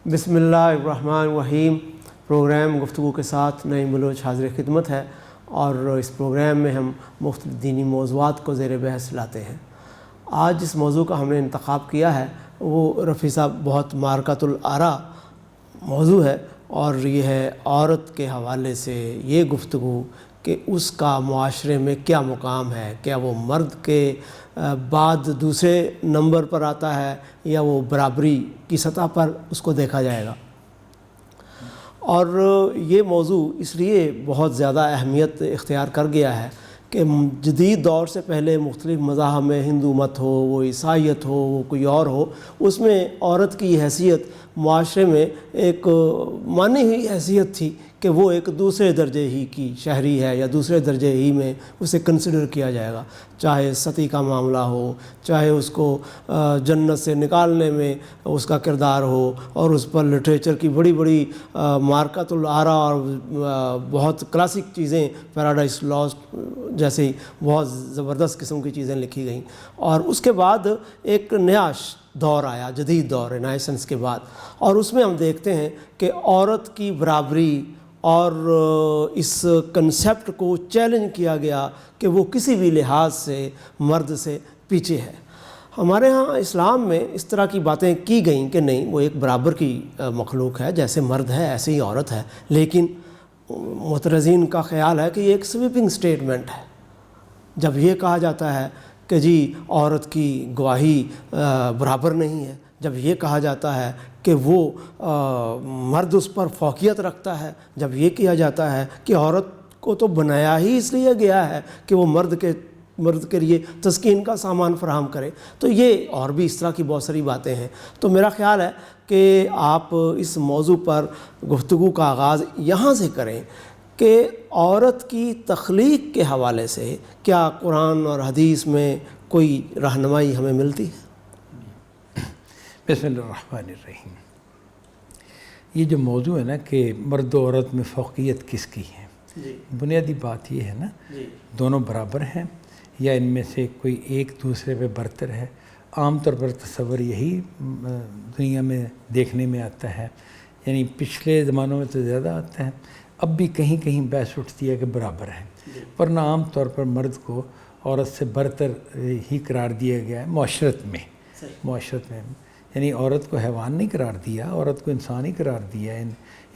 بسم اللہ الرحمن الرحیم۔ پروگرام گفتگو کے ساتھ نعیم بلوچ حاضر خدمت ہے، اور اس پروگرام میں ہم مختلف دینی موضوعات کو زیر بحث لاتے ہیں۔ آج جس موضوع کا ہم نے انتخاب کیا ہے وہ رفیع صاحب بہت معرکۃ الآراء موضوع ہے، اور یہ ہے عورت کے حوالے سے یہ گفتگو کہ اس کا معاشرے میں کیا مقام ہے، کیا وہ مرد کے بعد دوسرے نمبر پر آتا ہے یا وہ برابری کی سطح پر اس کو دیکھا جائے گا۔ اور یہ موضوع اس لیے بہت زیادہ اہمیت اختیار کر گیا ہے کہ جدید دور سے پہلے مختلف مذاہب میں، ہندو مت ہو، وہ عیسائیت ہو، وہ کوئی اور ہو، اس میں عورت کی حیثیت معاشرے میں ایک مانی ہوئی حیثیت تھی کہ وہ ایک دوسرے درجے ہی کی شہری ہے، یا دوسرے درجے ہی میں اسے کنسیڈر کیا جائے گا، چاہے ستی کا معاملہ ہو، چاہے اس کو جنت سے نکالنے میں اس کا کردار ہو، اور اس پر لٹریچر کی بڑی بڑی معرکۃ الآراء اور بہت کلاسک چیزیں، پیراڈائز لاسٹ جیسی بہت زبردست قسم کی چیزیں لکھی گئیں۔ اور اس کے بعد ایک نیا دور آیا، جدید دور رینیسنس کے بعد، اور اس میں ہم دیکھتے ہیں کہ عورت کی برابری اور اس کنسیپٹ کو چیلنج کیا گیا کہ وہ کسی بھی لحاظ سے مرد سے پیچھے ہے۔ ہمارے ہاں اسلام میں اس طرح کی باتیں کی گئیں کہ نہیں، وہ ایک برابر کی مخلوق ہے، جیسے مرد ہے ایسے ہی عورت ہے، لیکن معترضین کا خیال ہے کہ یہ ایک سویپنگ سٹیٹمنٹ ہے۔ جب یہ کہا جاتا ہے کہ جی عورت کی گواہی برابر نہیں ہے، جب یہ کہا جاتا ہے کہ وہ مرد اس پر فوقیت رکھتا ہے، جب یہ کیا جاتا ہے کہ عورت کو تو بنایا ہی اس لیے گیا ہے کہ وہ مرد کے لیے تسکین کا سامان فراہم کرے، تو یہ اور بھی اس طرح کی بہت ساری باتیں ہیں۔ تو میرا خیال ہے کہ آپ اس موضوع پر گفتگو کا آغاز یہاں سے کریں کہ عورت کی تخلیق کے حوالے سے کیا قرآن اور حدیث میں کوئی رہنمائی ہمیں ملتی ہے؟ بسم اللہ الرحمن الرحیم۔ یہ جو موضوع ہے نا کہ مرد و عورت میں فوقیت کس کی ہے، بنیادی بات یہ ہے نا، دونوں برابر ہیں یا ان میں سے کوئی ایک دوسرے پہ برتر ہے۔ عام طور پر تصور یہی دنیا میں دیکھنے میں آتا ہے، یعنی پچھلے زمانوں میں تو زیادہ آتا ہے، اب بھی کہیں کہیں بحث اٹھتی ہے کہ برابر ہے، ورنہ عام طور پر مرد کو عورت سے برتر ہی قرار دیا گیا ہے معاشرت میں۔ یعنی عورت کو حیوان نہیں قرار دیا، عورت کو انسان ہی قرار دیا ہے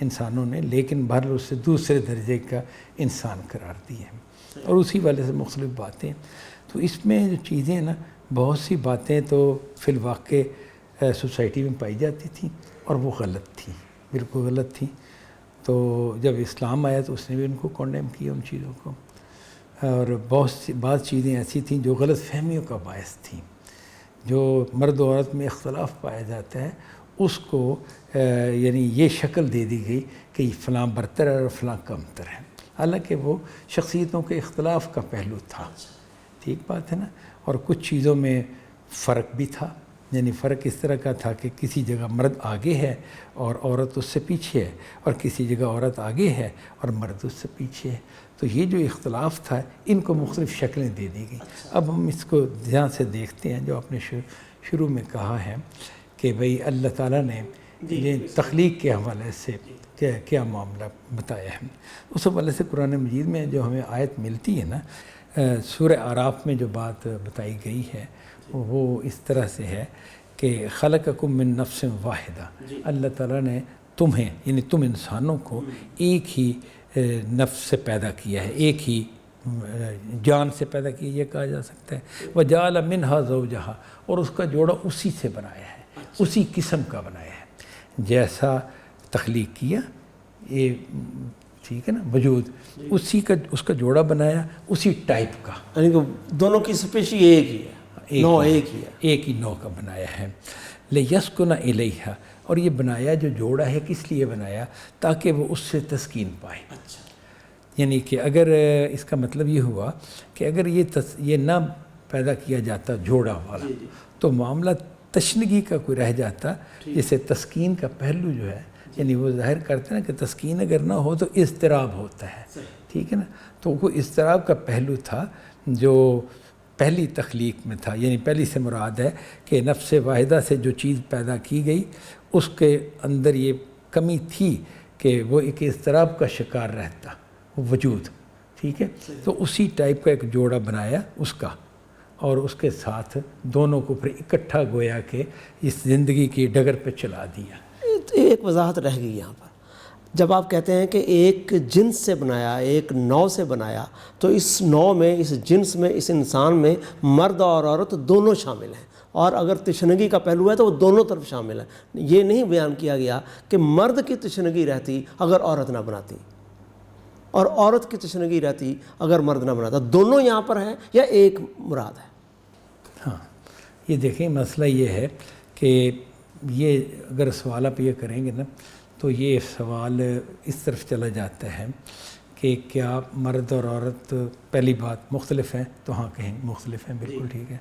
انسانوں نے، لیکن بہرحال اس سے دوسرے درجے کا انسان قرار دیا ہے، اور اسی والے سے مختلف باتیں۔ تو اس میں جو چیزیں ہیں نا، بہت سی باتیں تو فی الواقع سوسائٹی میں پائی جاتی تھیں اور وہ غلط تھیں، بالکل غلط تھیں۔ تو جب اسلام آیا تو اس نے بھی ان کو کنڈیم کیا، ان چیزوں کو، اور بعض چیزیں ایسی تھیں جو غلط فہمیوں کا باعث تھیں۔ جو مرد و عورت میں اختلاف پایا جاتا ہے اس کو یعنی یہ شکل دے دی گئی کہ فلاں برتر ہے اور فلاں کمتر ہے، حالانکہ وہ شخصیتوں کے اختلاف کا پہلو تھا، ٹھیک بات ہے نا۔ اور کچھ چیزوں میں فرق بھی تھا، یعنی فرق اس طرح کا تھا کہ کسی جگہ مرد آگے ہے اور عورت اس سے پیچھے ہے، اور کسی جگہ عورت آگے ہے اور مرد اس سے پیچھے ہے۔ تو یہ جو اختلاف تھا ان کو مختلف شکلیں دے دی گئی۔ اب ہم اس کو دھیان سے دیکھتے ہیں، جو آپ نے شروع میں کہا ہے کہ بھئی اللہ تعالیٰ نے یہ تخلیق کے حوالے سے کیا معاملہ بتایا ہے۔ اس حوالے سے قرآن مجید میں جو ہمیں آیت ملتی ہے نا، سورہ اعراف میں جو بات بتائی گئی ہے وہ اس طرح سے ہے کہ خلقکم من نفس واحدہ، اللہ تعالیٰ نے تمہیں یعنی تم انسانوں کو ایک ہی نفس سے پیدا کیا ہے، ایک ہی جان سے پیدا کیا، یہ کہا جا سکتا ہے۔ وَجَعَلَ مِنْهَا زَوْجَهَا، اور اس کا جوڑا اسی سے بنایا ہے، اسی قسم کا بنایا ہے، جیسا تخلیق کیا یہ ٹھیک ہے نا، وجود اسی کا، اس کا جوڑا بنایا اسی ٹائپ کا، یعنی کہ دونوں کی سپیشی ایک ہی ہے، نوع ایک ہی ہے، ایک ہی نوع کا بنایا ہے۔ لِيَسْكُنَ إِلَيْهَا، اور یہ بنایا جو جوڑا ہے کس لیے بنایا؟ تاکہ وہ اس سے تسکین پائے۔ یعنی کہ اگر اس کا مطلب یہ ہوا کہ اگر یہ نہ پیدا کیا جاتا جوڑا والا تو معاملہ تشنگی کا کوئی رہ جاتا، جسے تسکین کا پہلو جو ہے، یعنی وہ ظاہر کرتے ہیں نا کہ تسکین اگر نہ ہو تو اضطراب ہوتا ہے، ٹھیک ہے نا۔ تو وہ اضطراب کا پہلو تھا جو پہلی تخلیق میں تھا، یعنی پہلی سے مراد ہے کہ نفس واحدہ سے جو چیز پیدا کی گئی اس کے اندر یہ کمی تھی کہ وہ ایک اضطراب کا شکار رہتا وجود، ٹھیک ہے، تو اسی ٹائپ کا ایک جوڑا بنایا اس کا، اور اس کے ساتھ دونوں کو پھر اکٹھا گویا کہ اس زندگی کی ڈگر پہ چلا دیا۔ ایک وضاحت رہ گئی یہاں پر، جب آپ کہتے ہیں کہ ایک جنس سے بنایا، ایک نوع سے بنایا، تو اس نوع میں، اس جنس میں، اس انسان میں مرد اور عورت دونوں شامل ہیں، اور اگر تشنگی کا پہلو ہے تو وہ دونوں طرف شامل ہے۔ یہ نہیں بیان کیا گیا کہ مرد کی تشنگی رہتی اگر عورت نہ بناتی، اور عورت کی تشنگی رہتی اگر مرد نہ بناتا، دونوں یہاں پر ہیں یا ایک مراد ہے؟ ہاں، یہ دیکھیں مسئلہ یہ ہے کہ یہ اگر سوال آپ یہ کریں گے نا تو یہ سوال اس طرف چلا جاتا ہے کہ کیا مرد اور عورت پہلی بات مختلف ہیں، تو ہاں کہیں مختلف ہیں، بالکل ٹھیک ہے۔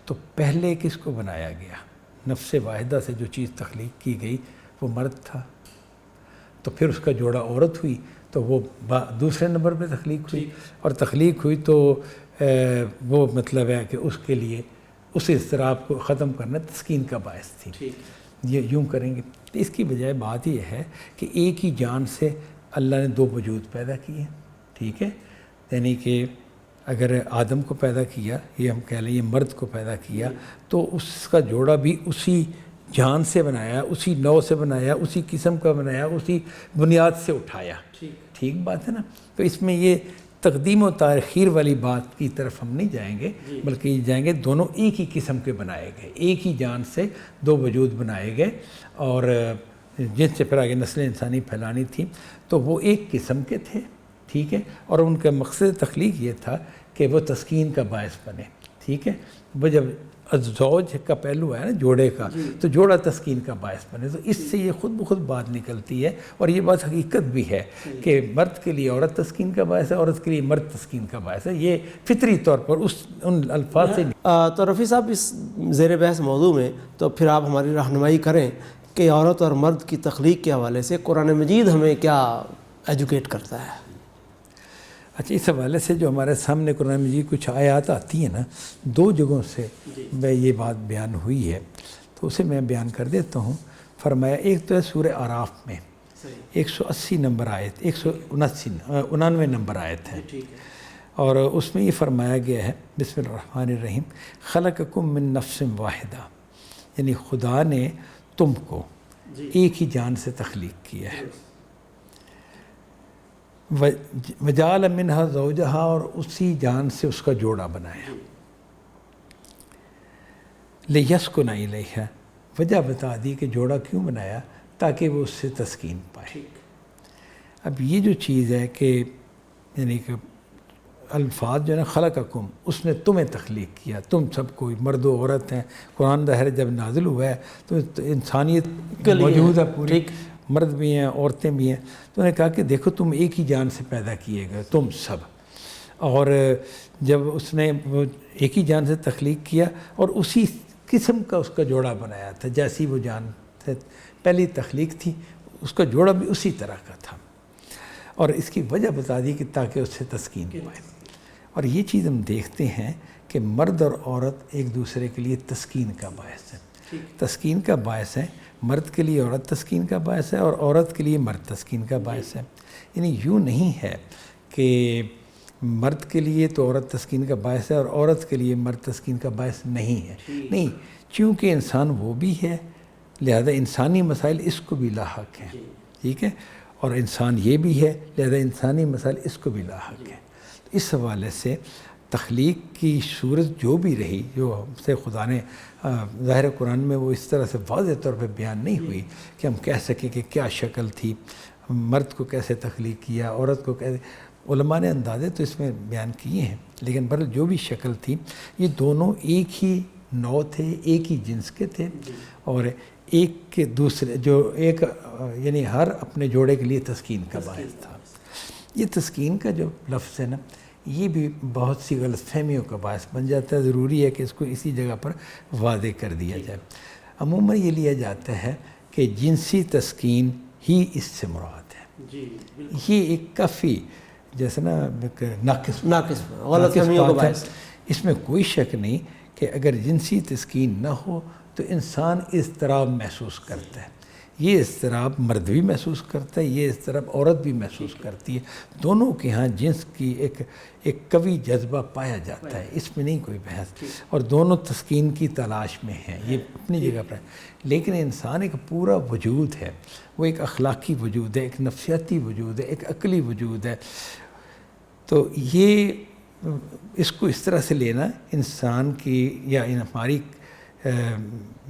تو پہلے کس کو بنایا گیا؟ نفس واحدہ سے جو چیز تخلیق کی گئی وہ مرد تھا، تو پھر اس کا جوڑا عورت ہوئی تو وہ دوسرے نمبر پہ تخلیق ہوئی، اور تخلیق ہوئی تو وہ مطلب ہے کہ اس کے لیے اس اضطراب کو ختم کرنا تسکین کا باعث تھی۔ یہ یوں کریں گے، اس کی بجائے بات یہ ہے کہ ایک ہی جان سے اللہ نے دو وجود پیدا کیے، ٹھیک ہے، یعنی کہ اگر آدم کو پیدا کیا، یہ ہم کہہ لیں یہ مرد کو پیدا کیا، تو اس کا جوڑا بھی اسی جان سے بنایا، اسی نوع سے بنایا، اسی قسم کا بنایا، اسی بنیاد سے اٹھایا، ٹھیک بات ہے نا۔ تو اس میں یہ تقدیم و تاخیر والی بات کی طرف ہم نہیں جائیں گے، بلکہ یہ جائیں گے دونوں ایک ہی قسم کے بنائے گئے، ایک ہی جان سے دو وجود بنائے گئے، اور جن سے پھر آگے نسل انسانی پھیلانی تھی تو وہ ایک قسم کے تھے، ٹھیک ہے، اور ان کا مقصد تخلیق یہ تھا کہ وہ تسکین کا باعث بنے، ٹھیک ہے۔ وہ جب الزوج کا پہلو ہے نا جوڑے کا، تو جوڑا تسکین کا باعث بنے، تو اس سے یہ خود بخود بات نکلتی ہے، اور یہ بات حقیقت بھی ہے کہ مرد کے لیے عورت تسکین کا باعث ہے، عورت کے لیے مرد تسکین کا باعث ہے، یہ فطری طور پر ان الفاظ سے۔ تو رفیع صاحب، اس زیر بحث موضوع میں تو پھر آپ ہماری رہنمائی کریں کہ عورت اور مرد کی تخلیق کے حوالے سے قرآن مجید ہمیں کیا ایجوکیٹ کرتا ہے؟ اچھا، اس حوالے سے جو ہمارے سامنے قرآن مجید کچھ آیات آتی ہیں نا، دو جگہوں سے یہ بات بیان ہوئی ہے، تو اسے میں بیان کر دیتا ہوں۔ فرمایا، ایک تو ہے سورہ اعراف میں 180 نمبر آیت، 199 نمبر آیت ہے، اور اس میں یہ فرمایا گیا ہے، بسم اللہ الرحمن الرحیم، خلقکم من نفس واحدہ، یعنی خدا نے تم کو ایک ہی جان سے تخلیق کیا ہے، وجعل منہا زوجہا، اور اسی جان سے اس کا جوڑا بنایا، لیسکن الیہا، وجہ بتا دی کہ جوڑا کیوں بنایا، تاکہ وہ اس سے تسکین پائے۔ اب یہ جو چیز ہے کہ یعنی کہ الفاظ جو ہے نا، خلقکم، اس نے تمہیں تخلیق کیا، تم سب کوئی مرد و عورت ہیں، قرآن ظاہر جب نازل ہوا ہے تو انسانیت موجود ہے پوری، مرد بھی ہیں عورتیں بھی ہیں، تو انہوں نے کہا کہ دیکھو تم ایک ہی جان سے پیدا کیے گئے تم سب، اور جب اس نے وہ ایک ہی جان سے تخلیق کیا اور اسی قسم کا اس کا جوڑا بنایا تھا، جیسی وہ جان سے پہلی تخلیق تھی اس کا جوڑا بھی اسی طرح کا تھا، اور اس کی وجہ بتا دی کہ تاکہ اس سے تسکین پائے۔ اور یہ چیز ہم دیکھتے ہیں کہ مرد اور عورت ایک دوسرے کے لیے تسکین کا باعث ہے، تسکین کا باعث ہے، مرد کے لیے عورت تسکین کا باعث ہے، اور عورت کے لیے مرد تسکین کا باعث ہے۔ یعنی یوں نہیں ہے کہ مرد کے لیے تو عورت تسکین کا باعث ہے اور عورت کے لیے مرد تسکین کا باعث نہیں ہے، نہیں، چونکہ انسان وہ بھی ہے لہذا انسانی مسائل اس کو بھی لاحق ہیں، ٹھیک ہے، اور انسان یہ بھی ہے لہذا انسانی مسائل اس کو بھی لاحق ہیں۔ اس حوالے سے تخلیق کی صورت جو بھی رہی، جو ہم سے خدا نے ظاہر قرآن میں وہ اس طرح سے واضح طور پہ بیان نہیں ہوئی کہ ہم کہہ سکیں کہ کیا شکل تھی، مرد کو کیسے تخلیق کیا، عورت کو کیسے، علماء نے اندازے تو اس میں بیان کیے ہیں، لیکن بہرحال جو بھی شکل تھی یہ دونوں ایک ہی نوع تھے، ایک ہی جنس کے تھے، اور ایک کے دوسرے جو ایک یعنی ہر اپنے جوڑے کے لیے تسکین کا باعث تھا۔ یہ تسکین کا جو لفظ ہے نا، یہ بھی بہت سی غلط فہمیوں کا باعث بن جاتا ہے، ضروری ہے کہ اس کو اسی جگہ پر واضح کر دیا جائے۔ عموماً یہ لیا جاتا ہے کہ جنسی تسکین ہی اس سے مراد ہے، یہ ایک کافی جیسے نا ناقص غلط فہمیوں کا باعث، اس میں کوئی شک نہیں کہ اگر جنسی تسکین نہ ہو تو انسان اضطراب محسوس کرتا ہے. یہ اضطراب مرد بھی محسوس کرتا ہے, یہ اضطراب عورت بھی محسوس کرتی ہے. دونوں کے ہاں جنس کی ایک قوی جذبہ پایا جاتا ہے, اس میں نہیں کوئی بحث, اور دونوں تسکین کی تلاش میں ہیں, یہ اپنی جگہ پر ہے. لیکن انسان ایک پورا وجود ہے, وہ ایک اخلاقی وجود ہے, ایک نفسیاتی وجود ہے, ایک عقلی وجود ہے. تو یہ اس کو اس طرح سے لینا انسان کی یا ہماری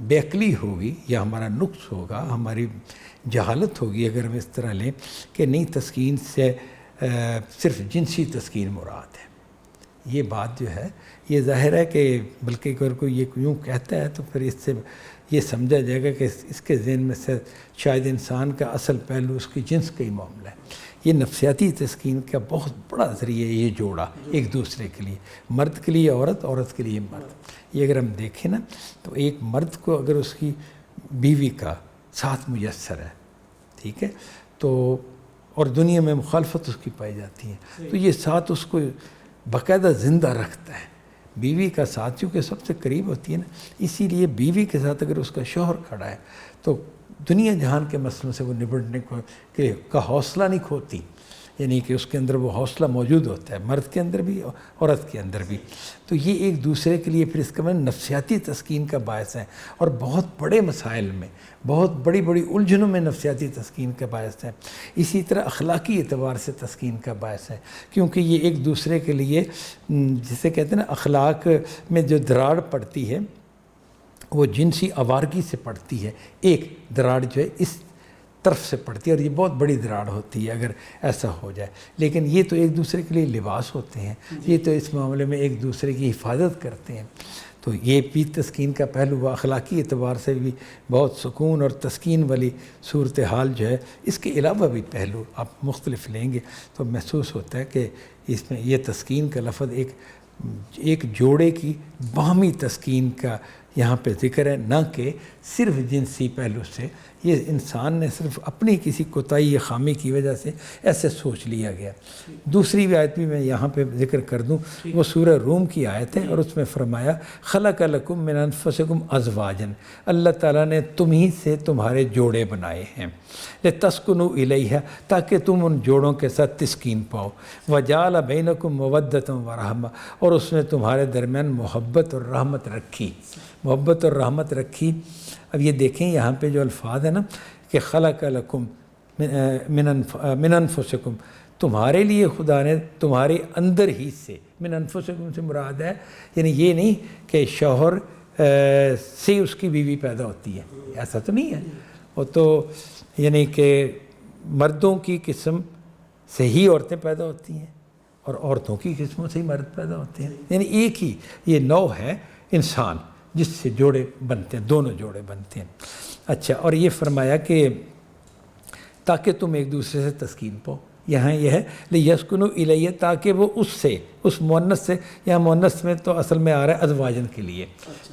بے عقلی ہوگی یا ہمارا نقص ہوگا, ہماری جہالت ہوگی اگر ہم اس طرح لیں کہ نہیں تسکین سے صرف جنسی تسکین مراد ہے. یہ بات جو ہے یہ ظاہر ہے کہ بلکہ اگر کوئی یہ یوں کہتا ہے تو پھر اس سے یہ سمجھا جائے گا کہ اس کے ذہن میں سے شاید انسان کا اصل پہلو اس کی جنس کا ہی معاملہ ہے. یہ نفسیاتی تسکین کا بہت بڑا ذریعہ ہے یہ جوڑا ایک دوسرے کے لیے, مرد کے لیے عورت, عورت کے لیے مرد. یہ اگر ہم دیکھیں نا تو ایک مرد کو اگر اس کی بیوی کا ساتھ میسر ہے, ٹھیک ہے, تو اور دنیا میں مخالفت اس کی پائی جاتی ہے تو یہ ساتھ اس کو باقاعدہ زندہ رکھتا ہے. بیوی کا ساتھ چونکہ سب سے قریب ہوتی ہے نا, اسی لیے بیوی کے ساتھ اگر اس کا شوہر کھڑا ہے تو دنیا جہان کے مسئلوں سے وہ نبٹنے کا حوصلہ نہیں کھوتی, یعنی کہ اس کے اندر وہ حوصلہ موجود ہوتا ہے, مرد کے اندر بھی عورت کے اندر بھی. تو یہ ایک دوسرے کے لیے پھر اس کا نفسیاتی تسکین کا باعث ہے, اور بہت بڑے مسائل میں, بہت بڑی بڑی الجھنوں میں نفسیاتی تسکین کا باعث ہے. اسی طرح اخلاقی اعتبار سے تسکین کا باعث ہے, کیونکہ یہ ایک دوسرے کے لیے جسے کہتے ہیں نا اخلاق میں جو دراڑ پڑتی ہے وہ جنسی آوارگی سے پڑتی ہے. ایک دراڑ جو ہے اس طرف سے پڑتی ہے اور یہ بہت بڑی دراڑ ہوتی ہے اگر ایسا ہو جائے. لیکن یہ تو ایک دوسرے کے لیے لباس ہوتے ہیں, یہ تو اس معاملے میں ایک دوسرے کی حفاظت کرتے ہیں. تو یہ بھی تسکین کا پہلو ہوا. اخلاقی اعتبار سے بھی بہت سکون اور تسکین والی صورتحال جو ہے. اس کے علاوہ بھی پہلو آپ مختلف لیں گے تو محسوس ہوتا ہے کہ اس میں یہ تسکین کا لفظ ایک جوڑے کی باہمی تسکین کا یہاں پہ ذکر ہے, نہ کہ صرف جنسی پہلو سے. یہ انسان نے صرف اپنی کسی کوتاہی یا خامی کی وجہ سے ایسے سوچ لیا گیا. دوسری بھی آیت بھی میں یہاں پہ ذکر کر دوں, وہ سورہ روم کی آیت ہے, اور اس میں فرمایا خلق لکم من انفسکم ازواجا, اللہ تعالیٰ نے تمہیں سے تمہارے جوڑے بنائے ہیں, لتسکنوا الیہا, تاکہ تم ان جوڑوں کے ساتھ تسکین پاؤ, وجعل بینکم مودۃ ورحمہ, اور اس نے تمہارے درمیان محبت اور رحمت رکھی. محبت اور رحمت رکھی. اب یہ دیکھیں یہاں پہ جو الفاظ ہے نا کہ خلق لکم من انفسکم, تمہارے لیے خدا نے تمہارے اندر ہی سے, من انفسکم سے مراد ہے یعنی یہ نہیں کہ شوہر سے اس کی بیوی پیدا ہوتی ہے, ایسا تو نہیں ہے. وہ تو یعنی کہ مردوں کی قسم سے ہی عورتیں پیدا ہوتی ہیں اور عورتوں کی قسموں سے ہی مرد پیدا ہوتے ہیں, یعنی ایک ہی یہ نوع ہے انسان جس سے جوڑے بنتے ہیں, دونوں جوڑے بنتے ہیں. اچھا, اور یہ فرمایا کہ تاکہ تم ایک دوسرے سے تسکین پاؤ. یہاں یہ ہے لیسکنوا الیہ, تاکہ وہ اس سے, اس مؤنث سے, یہاں مؤنث میں تو اصل میں آ رہا ہے ازواجن کے لیے,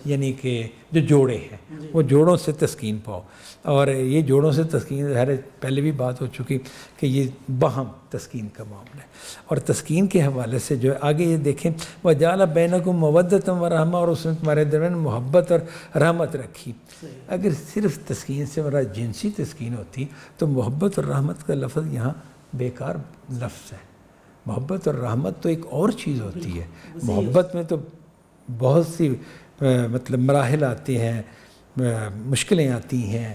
یعنی کہ جو جوڑے ہیں وہ جوڑوں سے تسکین پاؤ. اور یہ جوڑوں سے تسکین ظاہر پہلے بھی بات ہو چکی کہ یہ باہم تسکین کا معاملہ ہے. اور تسکین کے حوالے سے جو ہے آگے یہ دیکھیں وجعل بینکم مودۃ ورحمہ, اور اس نے تمہارے درمیان محبت اور رحمت رکھی. اگر صرف تسکین سے مراد جنسی تسکین ہوتی تو محبت اور رحمت کا لفظ یہاں بیکار لفظ ہے. محبت اور رحمت تو ایک اور چیز ہوتی ہے. محبت میں تو بہت سی مطلب مراحل آتے ہیں, مشکلیں آتی ہیں,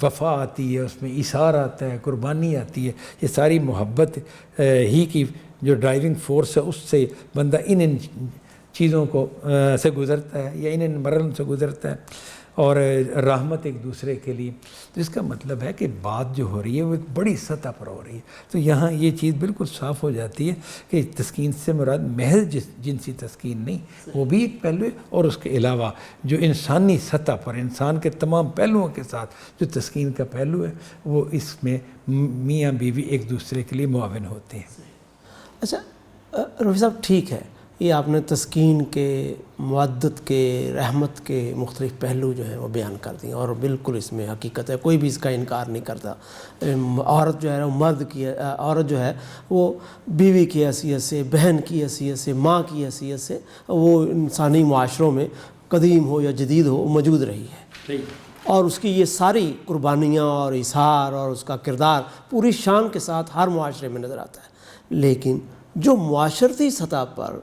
وفا آتی ہے, اس میں ایثار آتا ہے, قربانی آتی ہے. یہ ساری محبت ہی کی جو ڈرائیونگ فورس ہے, اس سے بندہ ان چیزوں کو سے گزرتا ہے یا ان مرحلوں سے گزرتا ہے. اور رحمت ایک دوسرے کے لیے. تو اس کا مطلب ہے کہ بات جو ہو رہی ہے وہ ایک بڑی سطح پر ہو رہی ہے. تو یہاں یہ چیز بالکل صاف ہو جاتی ہے کہ تسکین سے مراد محض جنسی تسکین نہیں, وہ بھی ایک پہلو ہے, اور اس کے علاوہ جو انسانی سطح پر انسان کے تمام پہلوؤں کے ساتھ جو تسکین کا پہلو ہے وہ اس میں میاں بیوی ایک دوسرے کے لیے معاون ہوتے ہیں. اچھا رفیع صاحب, ٹھیک ہے, یہ آپ نے تسکین کے، مودت کے، رحمت کے مختلف پہلو جو ہیں وہ بیان کر دیے، اور بالکل اس میں حقیقت ہے، کوئی بھی اس کا انکار نہیں کرتا۔ عورت جو ہے وہ مرد کی، عورت جو ہے وہ بیوی کی حیثیت سے، بہن کی حیثیت سے، ماں کی حیثیت سے وہ انسانی معاشروں میں قدیم ہو یا جدید ہو موجود رہی ہے، اور اس کی یہ ساری قربانیاں اور ایثار اور اس کا کردار پوری شان کے ساتھ ہر معاشرے میں نظر آتا ہے۔ لیکن جو معاشرتی سطح پر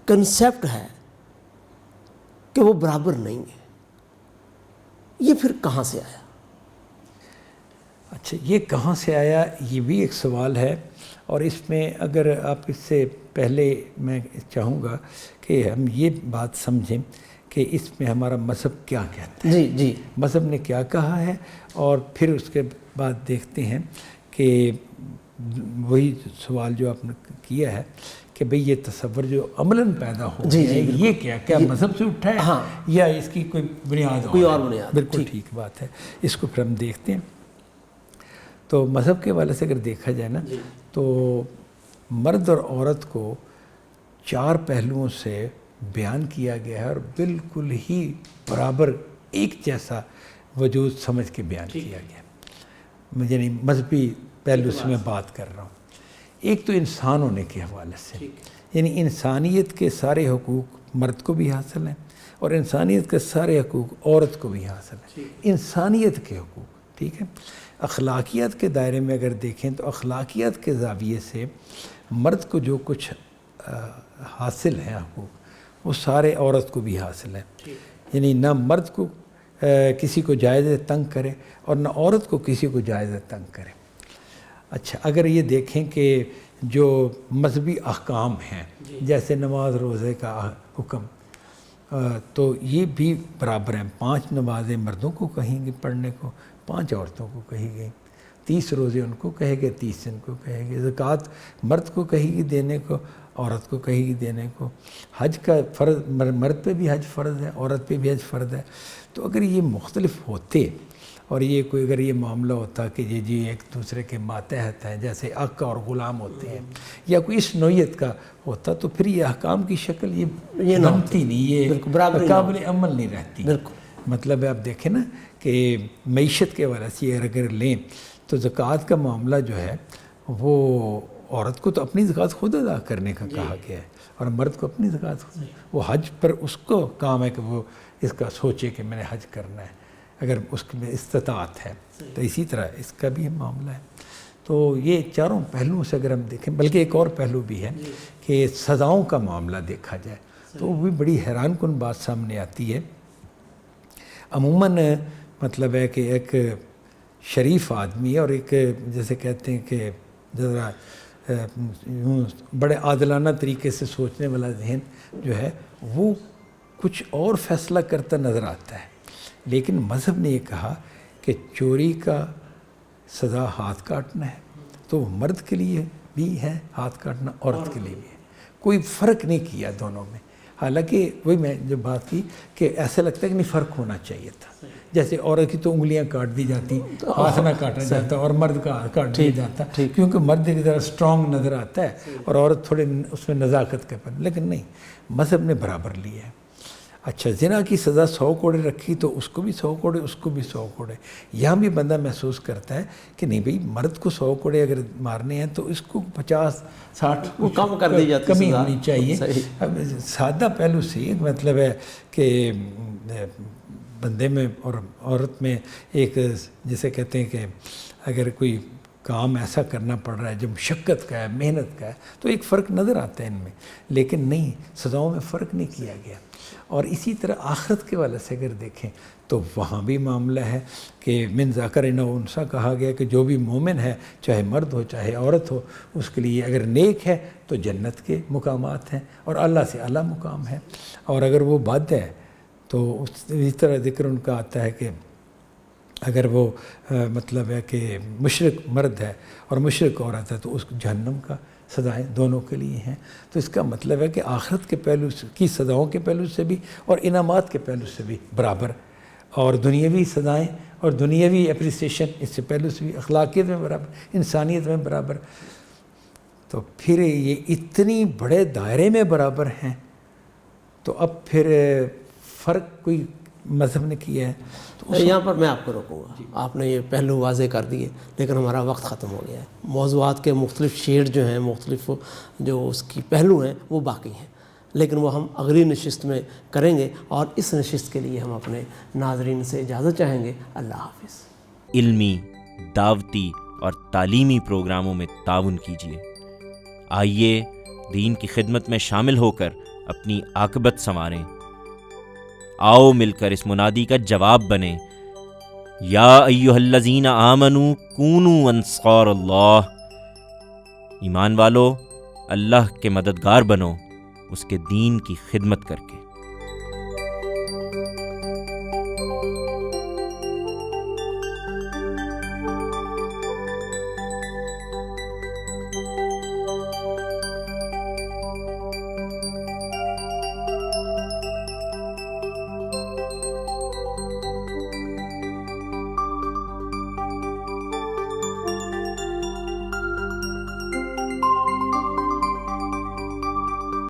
کنسیپٹ ہے کہ وہ برابر نہیں ہے، یہ پھر کہاں سے آیا؟ اچھا، یہ کہاں سے آیا، یہ بھی ایک سوال ہے، اور اس میں اگر آپ اس سے پہلے میں چاہوں گا کہ ہم یہ بات سمجھیں کہ اس میں ہمارا مذہب کیا کہتا ہے، جی مذہب نے کیا کہا ہے، اور پھر اس کے بعد دیکھتے ہیں کہ وہی سوال جو آپ نے کیا ہے کہ بھئی یہ تصور جو عملاً پیدا ہو گیا ہے، یہ کیا مذہب سے اٹھا ہے یا اس کی کوئی بنیاد کوئی اور بنیاد؟ بالکل ٹھیک بات ہے، اس کو پھر ہم دیکھتے ہیں۔ تو مذہب کے حوالے سے اگر دیکھا جائے نا تو مرد اور عورت کو 4 پہلوؤں سے بیان کیا گیا ہے، اور بالکل ہی برابر ایک جیسا وجود سمجھ کے بیان کیا گیا ہے، یعنی مذہبی پہلو سے میں بات کر رہا ہوں۔ ایک تو انسان ہونے کے حوالے سے، یعنی انسانیت کے سارے حقوق مرد کو بھی حاصل ہیں، اور انسانیت کے سارے حقوق عورت کو بھی حاصل ہیں، انسانیت کے حقوق، ٹھیک ہے۔ اخلاقیات کے دائرے میں اگر دیکھیں تو اخلاقیات کے زاویے سے مرد کو جو کچھ حاصل ہیں حقوق، وہ سارے عورت کو بھی حاصل ہیں، یعنی نہ مرد کو کسی کو جائز تنگ کرے اور نہ عورت کو کسی کو جائز تنگ کرے۔ اچھا، اگر یہ دیکھیں کہ جو مذہبی احکام ہیں جیسے نماز روزے کا حکم، تو یہ بھی برابر ہیں، 5 نمازیں مردوں کو کہیں گے پڑھنے کو، 5 عورتوں کو کہی گئی، 30 روزے ان کو کہے گے، 30 ان کو کہے گے، زکوٰۃ مرد کو کہے گی دینے کو، عورت کو کہے گی دینے کو، حج کا فرض مرد پہ بھی حج فرض ہے، عورت پہ بھی حج فرض ہے۔ تو اگر یہ مختلف ہوتے اور یہ کوئی اگر یہ معاملہ ہوتا کہ جی ایک دوسرے کے ماتحت ہیں، جیسے آقا اور غلام ہوتے ہیں، یا کوئی اس نوعیت کا ہوتا، تو پھر یہ احکام کی شکل یہ بنتی نہیں، یہ قابل عمل نہیں رہتی۔ مطلب ہے آپ دیکھیں نا کہ معیشت کے حوالے سے اگر لیں تو زکوٰۃ کا معاملہ جو ہے وہ عورت کو تو اپنی زکوٰۃ خود ادا کرنے کا کہا گیا ہے، اور مرد کو اپنی زکوٰۃ خود، وہ حج پر اس کو کام ہے کہ وہ اس کا سوچے کہ میں نے حج کرنا ہے اگر اس میں استطاعت ہے، تو اسی طرح اس کا بھی معاملہ ہے۔ تو یہ چاروں پہلوؤں سے اگر ہم دیکھیں، بلکہ ایک اور پہلو بھی ہے کہ سزاؤں کا معاملہ دیکھا جائے تو وہ بھی بڑی حیران کن بات سامنے آتی ہے۔ عموماً مطلب ہے کہ ایک شریف آدمی ہے اور ایک جیسے کہتے ہیں کہ ذرا بڑے عادلانہ طریقے سے سوچنے والا ذہن جو ہے وہ کچھ اور فیصلہ کرتا نظر آتا ہے، لیکن مذہب نے یہ کہا کہ چوری کا سزا ہاتھ کاٹنا ہے، تو وہ مرد کے لیے بھی ہے ہاتھ کاٹنا، عورت کے لیے بھی ہے، کوئی فرق نہیں کیا دونوں میں۔ حالانکہ وہی میں جو بات کی کہ ایسا لگتا ہے کہ نہیں فرق ہونا چاہیے تھا، جیسے عورت کی تو انگلیاں کاٹ دی جاتی، ہاتھ نہ کاٹا جاتا، اور مرد کا ہاتھ کاٹ دیا جاتا، کیونکہ مرد کی طرح اسٹرانگ نظر آتا ہے اور عورت تھوڑے اس میں نزاکت کا پن، لیکن نہیں، مذہب نے برابر لیا ہے۔ اچھا، زنا کی سزا 100 کوڑے رکھی تو اس کو بھی 100 کوڑے، اس کو بھی 100 کوڑے۔ یہاں بھی بندہ محسوس کرتا ہے کہ نہیں بھئی مرد کو 100 کوڑے اگر مارنے ہیں تو اس کو 50-60 وہ کم کر دی جاتی، کمی ہونی چاہیے۔ اب سادہ پہلو سے ایک مطلب ہے کہ بندے میں اور عورت میں ایک جیسے کہتے ہیں کہ اگر کوئی کام ایسا کرنا پڑ رہا ہے جو مشقت کا ہے، محنت کا ہے، تو ایک فرق نظر آتا ہے ان میں، لیکن نہیں، سزاؤں میں فرق نہیں کیا گیا۔ اور اسی طرح آخرت کے والے سے اگر دیکھیں تو وہاں بھی معاملہ ہے کہ من ذکر او انثیٰ کہا گیا کہ جو بھی مومن ہے، چاہے مرد ہو چاہے عورت ہو، اس کے لیے اگر نیک ہے تو جنت کے مقامات ہیں اور اللہ سے اعلیٰ مقام ہے، اور اگر وہ بد ہے تو اس طرح ذکر ان کا آتا ہے کہ اگر وہ مطلب ہے کہ مشرک مرد ہے اور مشرک عورت ہے تو اس کو جہنم کا سزائیں دونوں کے لیے ہیں۔ تو اس کا مطلب ہے کہ آخرت کے پہلو کی سزاؤں کے پہلو سے بھی اور انعامات کے پہلو سے بھی برابر، اور دنیاوی سزائیں اور دنیاوی اپریسیشن اس سے پہلو سے بھی، اخلاقیت میں برابر، انسانیت میں برابر۔ تو پھر یہ اتنی بڑے دائرے میں برابر ہیں، تو اب پھر فرق کوئی مذہب نے کیا ہے؟ تو یہاں پر میں آپ کو روکوں گا، آپ نے یہ پہلو واضح کر دیے، لیکن ہمارا وقت ختم ہو گیا ہے۔ موضوعات کے مختلف شیڈ جو ہیں، مختلف جو اس کی پہلو ہیں وہ باقی ہیں، لیکن وہ ہم اگلی نشست میں کریں گے، اور اس نشست کے لیے ہم اپنے ناظرین سے اجازت چاہیں گے۔ اللہ حافظ۔ علمی، دعوتی اور تعلیمی پروگراموں میں تعاون کیجیے۔ آئیے دین کی خدمت میں شامل ہو کر اپنی عاقبت سنواریں۔ آؤ مل کر اس منادی کا جواب بنیں، یا ایھا الذین آمنوا کونوا انصار اللہ۔ ایمان والو، اللہ کے مددگار بنو اس کے دین کی خدمت کر کے۔